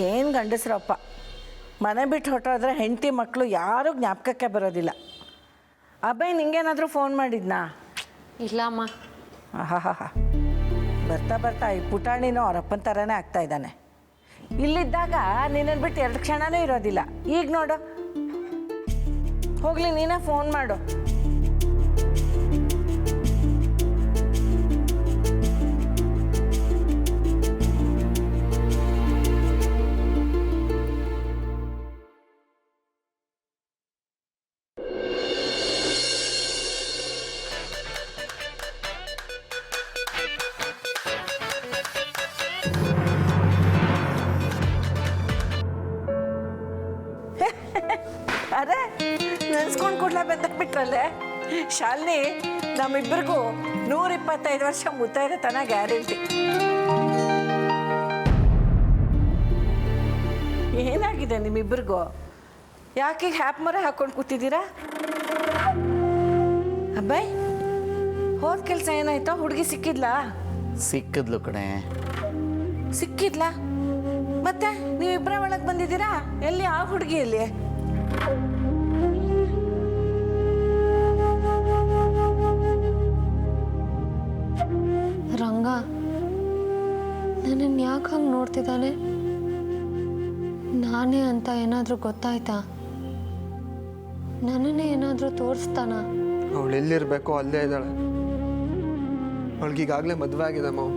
ಏನು ಗಂಡಸ್ರಪ್ಪ, ಮನೆ ಬಿಟ್ಟು ಹೊಟ್ಟೋದ್ರೆ ಹೆಂಡತಿ ಮಕ್ಕಳು ಯಾರೂ ಜ್ಞಾಪಕಕ್ಕೆ ಬರೋದಿಲ್ಲ. ಅಬ್ಬಾಯಿ ನಿಂಗೇನಾದರೂ ಫೋನ್ ಮಾಡಿದ್ನಾ? ಇಲ್ಲ ಅಮ್ಮ. ಆಹಾ, ಬರ್ತಾ ಬರ್ತಾ ಈ ಪುಟಾಣಿನೂ ಅವರಪ್ಪನ ಥರನೇ ಆಗ್ತಾ ಇದ್ದಾನೆ. ಇಲ್ಲಿದ್ದಾಗ ನಿನ್ನನ್ನು ಬಿಟ್ಟು 2 ಕ್ಷಣನೂ ಇರೋದಿಲ್ಲ. ಈಗ ನೋಡು, ಹೋಗ್ಲಿ ನೀನೇ ಫೋನ್ ಮಾಡು. ಅದೇ ನೆನ್ಸ್ಕೊಂಡು ಕೂಡಲೇ ಬಂದ್ಬಿಟ್ರಲ್ಲೇ. ಶಾಲಿನಿ, ನಮ್ಮಿಬ್ಬರಿಗೂ 125 ವರ್ಷ ಮುತ್ತೈದೆ ತನ ಗ್ಯಾರಂಟಿ. ಏನಾಗಿದೆ ನಿಮ್ಮಿಬ್ಬರಿಗೂ? ಯಾಕೆ ಹ್ಯಾಪ್ ಮರ ಹಾಕೊಂಡು ಕೂತಿದ್ದೀರಾ? ಅಬ್ಬಾಯ್, ಹೋದ ಕೆಲಸ ಏನಾಯ್ತೋ? ಹುಡುಗಿ ಸಿಕ್ಕಿದ್ಲಾ? ಸಿಕ್ಕಿದ್ಲು ಕಣೆ. ಸಿಕ್ಕಿದ್ಲಾ? ಮತ್ತೆ ನೀವಿಬ್ಬರ ಒಳಗೆ ಬಂದಿದ್ದೀರಾ? ಎಲ್ಲಿ ಆ ಹುಡುಗಿ? ಎಲ್ಲಿ? ರಂಗ ನನ್ನನ್ನು ಯಾಕೆ ಹಂಗೆ ನೋಡ್ತಿದ್ದಾನೆ? ನಾನೇ ಅಂತ ಏನಾದರೂ ಗೊತ್ತಾಯ್ತಾ? ನನ್ನನ್ನೇ ಏನಾದರೂ ತೋರಿಸ್ತಾನ? ಅವಳು ಎಲ್ಲಿರಬೇಕೋ ಅಲ್ಲೇ ಇದ್ದಾಳೆ. ಅವಳಿಗೀಗಾಗಲೇ ಮದುವೆ ಆಗಿದೆ ಮಾವು.